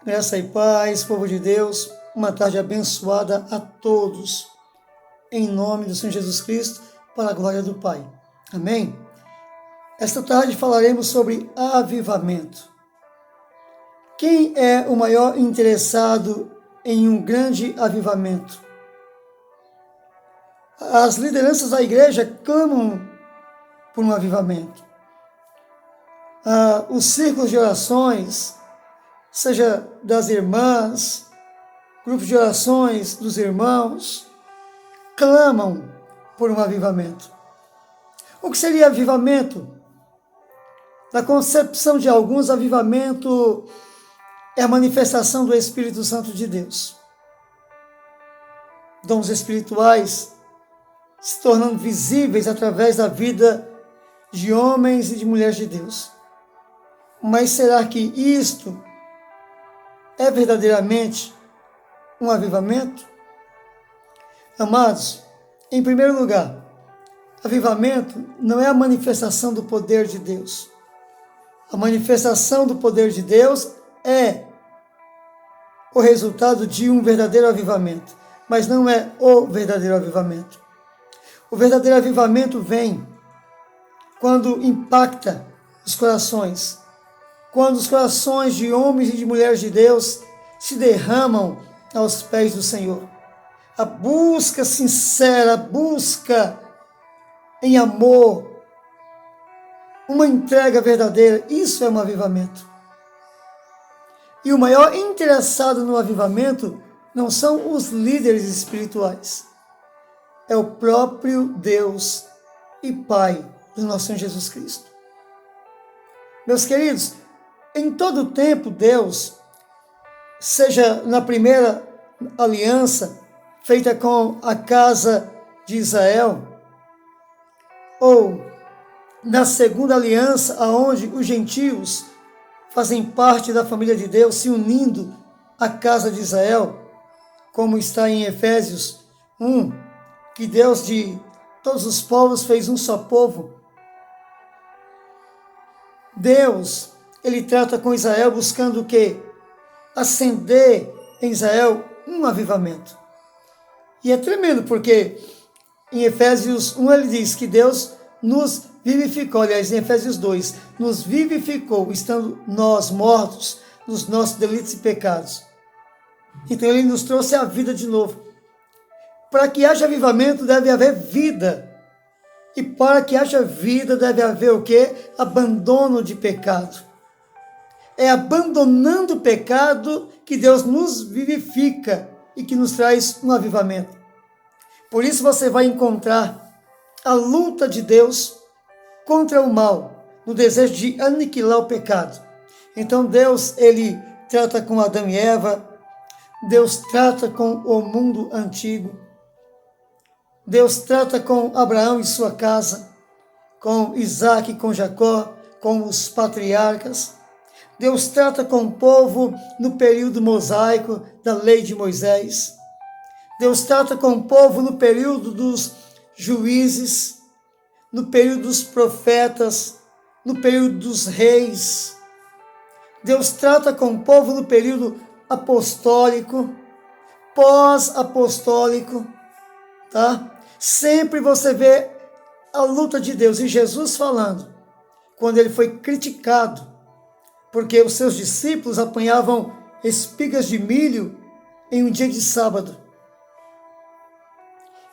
Graça e paz, povo de Deus, uma tarde abençoada a todos, em nome do Senhor Jesus Cristo, para a glória do Pai. Amém? Esta tarde falaremos sobre avivamento. Quem é o maior interessado em um grande avivamento? As lideranças da igreja clamam por um avivamento. Os círculos de orações, seja das irmãs, grupos de orações dos irmãos, clamam por um avivamento. O que seria avivamento? Na concepção de alguns, avivamento é a manifestação do Espírito Santo de Deus. Dons espirituais se tornando visíveis através da vida de homens e de mulheres de Deus. Mas será que isto é verdadeiramente um avivamento? Amados, em primeiro lugar, avivamento não é a manifestação do poder de Deus. A manifestação do poder de Deus é o resultado de um verdadeiro avivamento, mas não é o verdadeiro avivamento. O verdadeiro avivamento vem quando impacta os corações, quando os corações de homens e de mulheres de Deus se derramam aos pés do Senhor. A busca sincera, a busca em amor, uma entrega verdadeira, isso é um avivamento. E o maior interessado no avivamento não são os líderes espirituais, é o próprio Deus e Pai do nosso Senhor Jesus Cristo. Meus queridos, em todo o tempo, Deus, seja na primeira aliança feita com a casa de Israel, ou na segunda aliança, aonde os gentios fazem parte da família de Deus, se unindo à casa de Israel, como está em Efésios 1, que Deus de todos os povos fez um só povo. Deus, ele trata com Israel buscando o quê? Acender em Israel um avivamento. E é tremendo porque em Efésios 1 ele diz que Deus nos vivificou, aliás, em Efésios 2, nos vivificou, estando nós mortos nos nossos delitos e pecados. Então ele nos trouxe a vida de novo. Para que haja avivamento deve haver vida. E para que haja vida deve haver o quê? Abandono de pecado. É abandonando o pecado que Deus nos vivifica e que nos traz um avivamento. Por isso você vai encontrar a luta de Deus contra o mal, no desejo de aniquilar o pecado. Então Deus, ele trata com Adão e Eva, Deus trata com o mundo antigo, Deus trata com Abraão e sua casa, com Isaac, com Jacó, com os patriarcas. Deus trata com o povo no período mosaico da lei de Moisés. Deus trata com o povo no período dos juízes, no período dos profetas, no período dos reis. Deus trata com o povo no período apostólico, pós-apostólico, tá? Sempre você vê a luta de Deus. E Jesus falando, quando ele foi criticado, porque os seus discípulos apanhavam espigas de milho em um dia de sábado.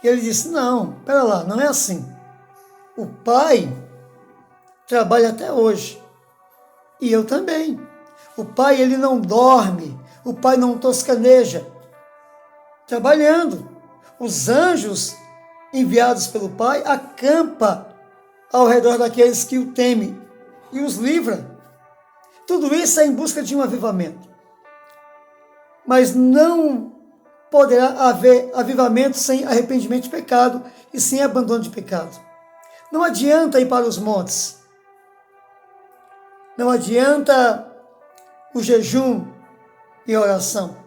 E ele disse, não, pera lá, não é assim. O Pai trabalha até hoje. E eu também. O Pai, ele não dorme. O Pai não toscaneja. Trabalhando. Os anjos enviados pelo Pai acampa ao redor daqueles que o temem e os livra. Tudo isso é em busca de um avivamento. Mas não poderá haver avivamento sem arrependimento de pecado e sem abandono de pecado. Não adianta ir para os montes. Não adianta o jejum e a oração.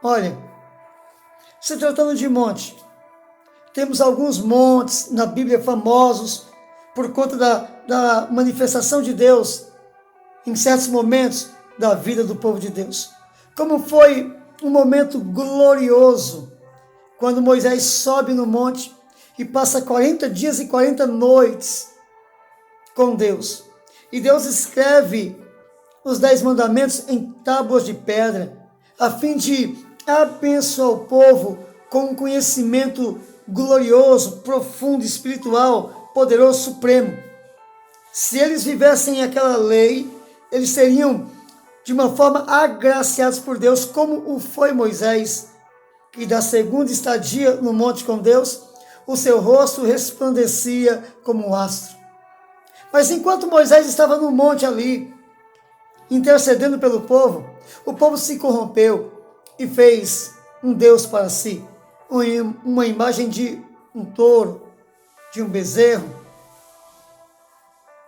Olha, se tratando de monte, temos alguns montes na Bíblia famosos por conta da manifestação de Deus em certos momentos, da vida do povo de Deus. Como foi um momento glorioso quando Moisés sobe no monte e passa 40 dias e 40 noites com Deus. E Deus escreve os 10 mandamentos em tábuas de pedra, a fim de abençoar o povo com um conhecimento glorioso, profundo, espiritual, poderoso, supremo. Se eles vivessem aquela lei, eles seriam de uma forma agraciados por Deus, como o foi Moisés, que da segunda estadia no monte com Deus, o seu rosto resplandecia como um astro. Mas enquanto Moisés estava no monte ali, intercedendo pelo povo, o povo se corrompeu e fez um Deus para si, uma imagem de um touro, de um bezerro.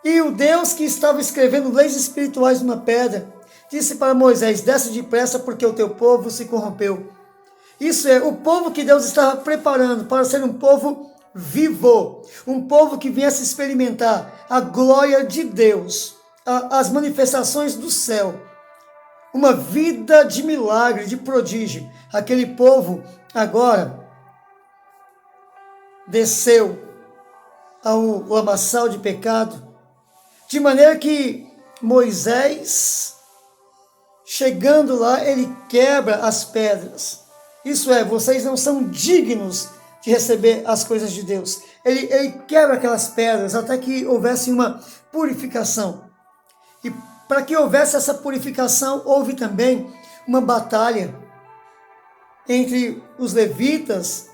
E o Deus que estava escrevendo leis espirituais numa pedra, disse para Moisés: desce depressa, porque o teu povo se corrompeu. Isso é, o povo que Deus estava preparando para ser um povo vivo, um povo que viesse experimentar a glória de Deus, as manifestações do céu, uma vida de milagre, de prodígio. Aquele povo agora desceu ao lamaçal de pecado, de maneira que Moisés, chegando lá, ele quebra as pedras. Isso é, vocês não são dignos de receber as coisas de Deus. Ele quebra aquelas pedras até que houvesse uma purificação. E para que houvesse essa purificação, houve também uma batalha entre os levitas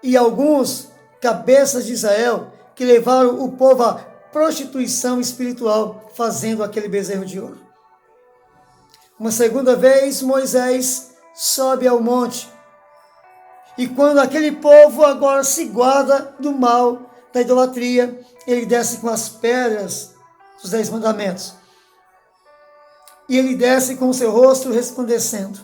e alguns cabeças de Israel que levaram o povo à prostituição espiritual, fazendo aquele bezerro de ouro. Uma segunda vez, Moisés sobe ao monte. E quando aquele povo agora se guarda do mal, da idolatria, ele desce com as pedras dos 10 mandamentos. E ele desce com o seu rosto resplandecendo.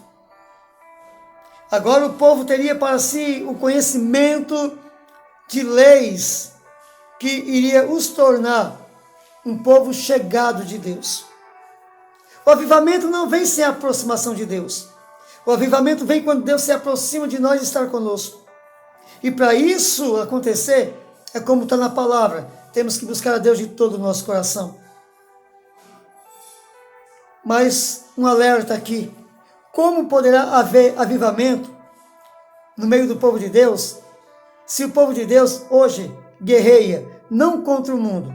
Agora o povo teria para si o conhecimento de leis que iria os tornar um povo chegado de Deus. O avivamento não vem sem a aproximação de Deus. O avivamento vem quando Deus se aproxima de nós e está conosco. E para isso acontecer, é como está na palavra, temos que buscar a Deus de todo o nosso coração. Mas um alerta aqui: como poderá haver avivamento no meio do povo de Deus, se o povo de Deus hoje guerreia não contra o mundo,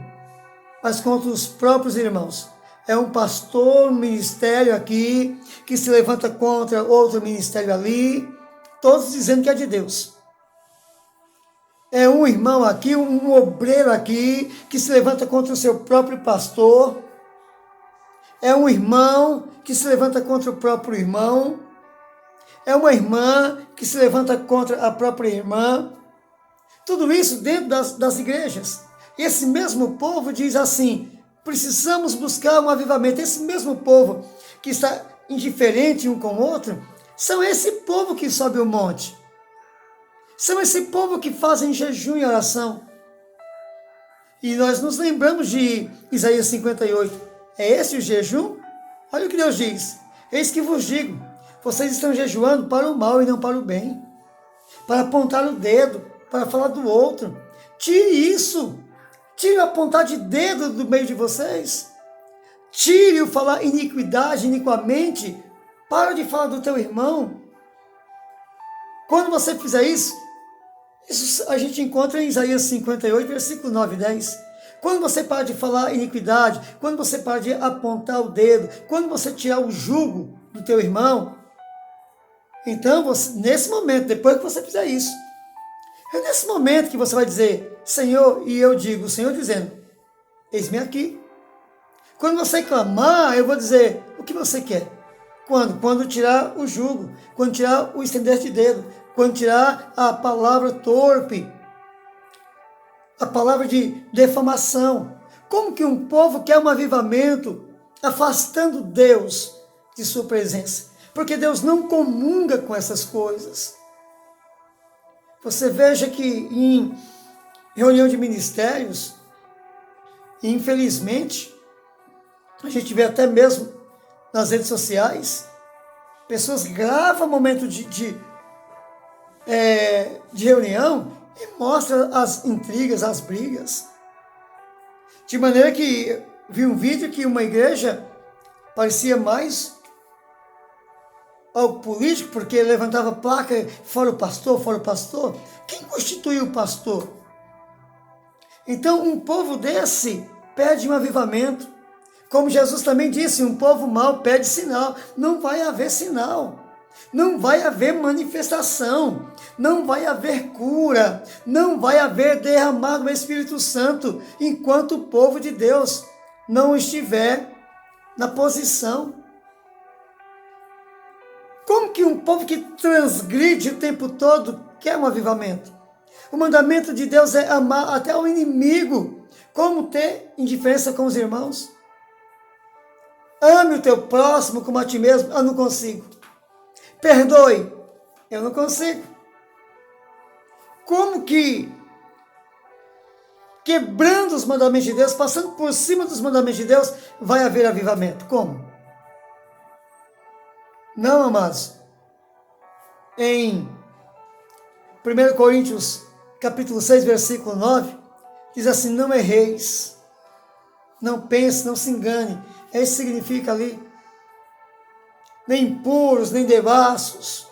mas contra os próprios irmãos? É um pastor, um ministério aqui, que se levanta contra outro ministério ali, todos dizendo que é de Deus. É um irmão aqui, um obreiro aqui, que se levanta contra o seu próprio pastor. É um irmão que se levanta contra o próprio irmão. É uma irmã que se levanta contra a própria irmã. Tudo isso dentro das igrejas. E esse mesmo povo diz assim: precisamos buscar um avivamento. Esse mesmo povo que está indiferente um com o outro, são esse povo que sobe o monte. São esse povo que fazem jejum e oração. E nós nos lembramos de Isaías 58. É esse o jejum? Olha o que Deus diz: eis que vos digo, vocês estão jejuando para o mal e não para o bem, para apontar o dedo, para falar do outro. Tire isso. Tire o apontar de dedo do meio de vocês. Tire o falar iniquidade, iniquamente. Para de falar do teu irmão. Quando você fizer isso a gente encontra em Isaías 58, versículo 9 e 10. Quando você para de falar iniquidade, quando você para de apontar o dedo, quando você tirar o jugo do teu irmão, então, nesse momento, depois que você fizer isso, é nesse momento que você vai dizer: Senhor, e eu digo, o Senhor dizendo: eis-me aqui. Quando você clamar, eu vou dizer: o que você quer? Quando? Quando tirar o jugo, quando tirar o estender de dedo, quando tirar a palavra torpe, a palavra de defamação. Como que um povo quer um avivamento afastando Deus de sua presença? Porque Deus não comunga com essas coisas. Você veja que em reunião de ministérios, infelizmente, a gente vê até mesmo nas redes sociais. Pessoas gravam momento de reunião e mostram as intrigas, as brigas. De maneira que vi um vídeo que uma igreja parecia mais algo político, porque levantava placa, fora o pastor, fora o pastor. Quem constituiu o pastor? Então, um povo desse pede um avivamento. Como Jesus também disse, um povo mau pede sinal. Não vai haver sinal. Não vai haver manifestação. Não vai haver cura. Não vai haver derramado o Espírito Santo enquanto o povo de Deus não estiver na posição. Como que um povo que transgride o tempo todo quer um avivamento? O mandamento de Deus é amar até o inimigo. Como ter indiferença com os irmãos? Ame o teu próximo como a ti mesmo. Eu não consigo. Perdoe. Eu não consigo. Como que, quebrando os mandamentos de Deus, passando por cima dos mandamentos de Deus, vai haver avivamento? Como? Não, amados. Em 1 Coríntios, capítulo 6, versículo 9, diz assim: não erreis, não pense, não se engane. É isso que significa ali. Nem impuros, nem devassos,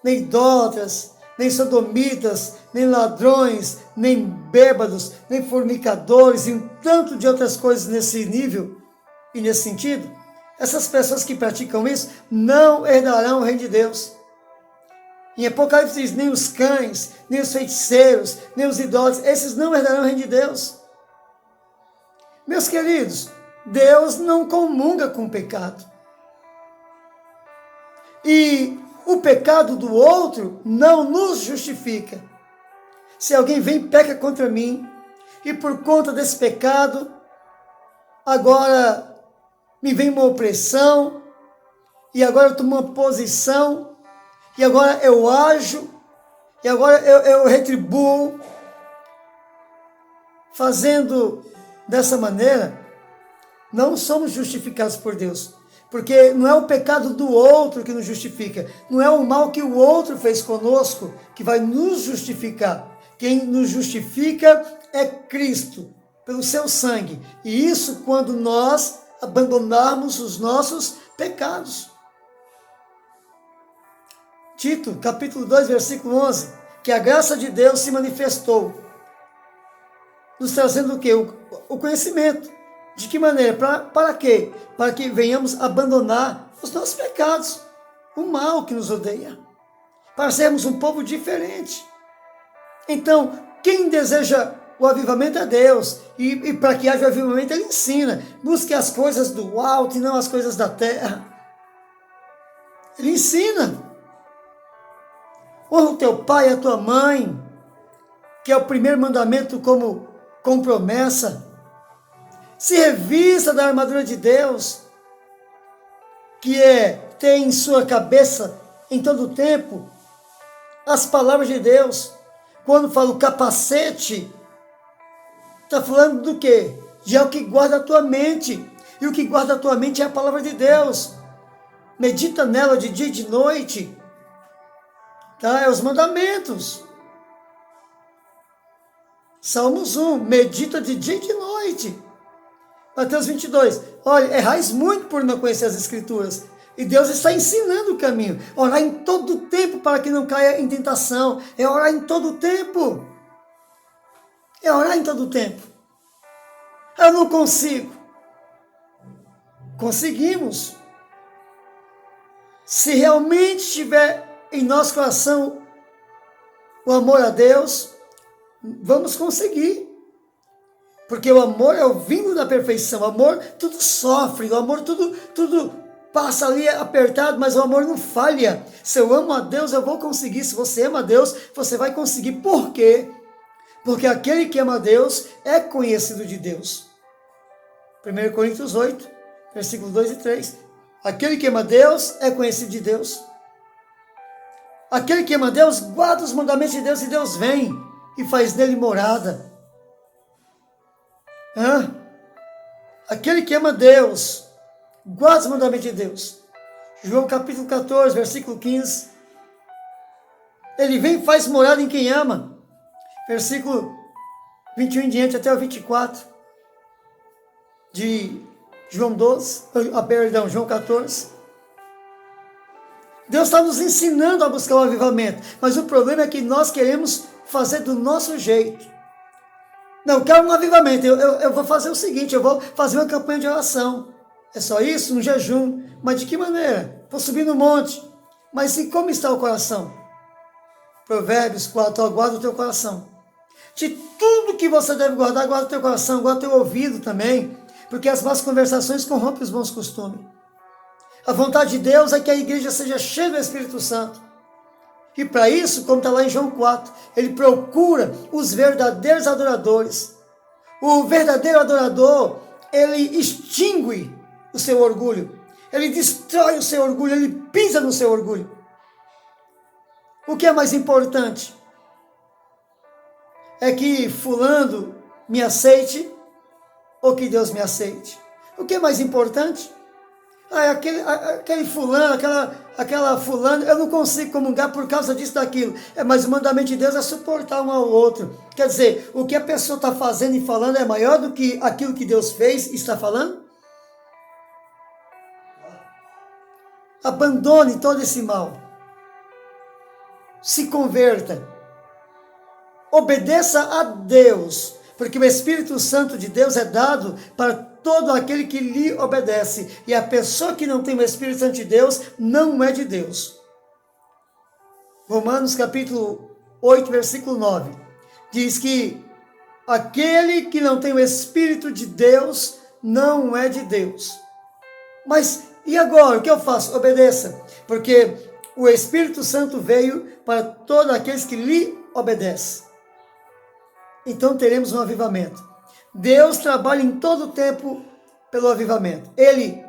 nem idólatras, nem sodomitas, nem ladrões, nem bêbados, nem fornicadores, e um tanto de outras coisas nesse nível e nesse sentido. Essas pessoas que praticam isso não herdarão o reino de Deus. Em Apocalipse diz, nem os cães, nem os feiticeiros, nem os idólatras, esses não herdarão o reino de Deus. Meus queridos, Deus não comunga com o pecado. E o pecado do outro não nos justifica. Se alguém vem e peca contra mim, e por conta desse pecado, agora me vem uma opressão, e agora eu tomo uma posição, e agora eu ajo, e agora eu retribuo, fazendo dessa maneira, não somos justificados por Deus, porque não é o pecado do outro que nos justifica, não é o mal que o outro fez conosco que vai nos justificar. Quem nos justifica é Cristo, pelo seu sangue, e isso quando nós abandonarmos os nossos pecados. Tito, capítulo 2, versículo 11, que a graça de Deus se manifestou, nos trazendo o quê? O conhecimento. De que maneira? Para quê? Para que venhamos abandonar os nossos pecados, o mal que nos odeia, para sermos um povo diferente. Então, quem deseja o avivamento é Deus, e para que haja o avivamento Ele ensina. Busque as coisas do alto e não as coisas da terra. Ele ensina. Honra o teu pai e a tua mãe, que é o primeiro mandamento com promessa. Se revista da armadura de Deus, que é ter em sua cabeça, em todo o tempo, as palavras de Deus. Quando falo capacete, está falando do quê? De algo que guarda a tua mente. E o que guarda a tua mente é a palavra de Deus. Medita nela de dia e de noite. Tá? É os mandamentos. Salmos 1, medita de dia e de noite. Mateus 22, olha, errais muito por não conhecer as Escrituras. E Deus está ensinando o caminho. Orar em todo o tempo para que não caia em tentação. É orar em todo o tempo. É orar em todo o tempo. Eu não consigo. Conseguimos. Se realmente tiver em nosso coração o amor a Deus, vamos conseguir. Porque o amor é o vinho da perfeição. O amor tudo sofre. O amor tudo passa ali apertado, mas o amor não falha. Se eu amo a Deus, eu vou conseguir. Se você ama a Deus, você vai conseguir. Por quê? Porque aquele que ama a Deus é conhecido de Deus. 1 Coríntios 8, versículos 2 e 3. Aquele que ama a Deus é conhecido de Deus. Aquele que ama a Deus guarda os mandamentos de Deus, e Deus vem e faz nele morada. Aquele que ama a Deus Guarda os mandamentos de Deus. João capítulo 14, versículo 15. Ele vem e faz morada em quem ama. Versículo 21 em diante até o 24 de João 12, João 14. Deus está nos ensinando a buscar o avivamento, mas o problema é que nós queremos fazer do nosso jeito. Não, eu quero um avivamento, eu vou fazer o seguinte, eu vou fazer uma campanha de oração. É só isso? Um jejum. Mas de que maneira? Vou subir no monte. Mas e como está o coração? Provérbios 4, guarda o teu coração. De tudo que você deve guardar, guarda o teu coração, guarda o teu ouvido também, porque as más conversações corrompem os bons costumes. A vontade de Deus é que a igreja seja cheia do Espírito Santo. E para isso, como está lá em João 4, ele procura os verdadeiros adoradores. O verdadeiro adorador, ele extingue o seu orgulho. Ele destrói o seu orgulho, ele pisa no seu orgulho. O que é mais importante? É que fulano me aceite ou que Deus me aceite? O que é mais importante? Aquele fulano, aquela fulana, eu não consigo comungar por causa disso, daquilo. Mas o mandamento de Deus é suportar um ao outro. Quer dizer, o que a pessoa está fazendo e falando é maior do que aquilo que Deus fez e está falando? Abandone todo esse mal. Se converta. Obedeça a Deus, porque o Espírito Santo de Deus é dado para todo aquele que lhe obedece. E a pessoa que não tem o Espírito Santo de Deus não é de Deus. Romanos capítulo 8, versículo 9, diz que aquele que não tem o Espírito de Deus não é de Deus. Mas e agora? O que eu faço? Obedeça, porque o Espírito Santo veio para todos aqueles que lhe obedecem. Então teremos um avivamento. Deus trabalha em todo o tempo pelo avivamento. Ele,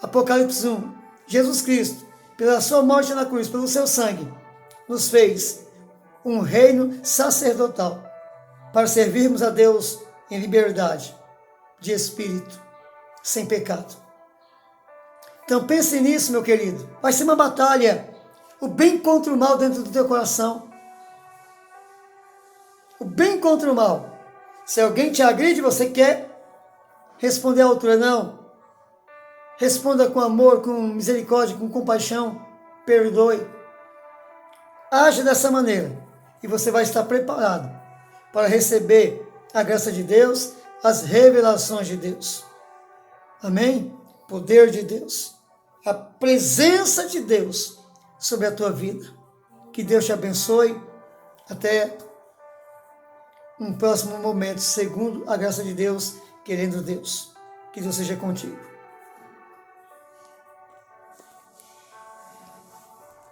Apocalipse 1, Jesus Cristo, pela sua morte na cruz, pelo seu sangue, nos fez um reino sacerdotal para servirmos a Deus em liberdade de espírito, sem pecado. Então pense nisso, meu querido. Vai ser uma batalha. O bem contra o mal dentro do teu coração. O bem contra o mal. Se alguém te agride, você quer responder à altura? Não. Responda com amor, com misericórdia, com compaixão. Perdoe. Age dessa maneira. E você vai estar preparado para receber a graça de Deus, as revelações de Deus. Amém? Poder de Deus. A presença de Deus sobre a tua vida. Que Deus te abençoe. Até um próximo momento, segundo a graça de Deus, querendo Deus. Que Deus seja contigo.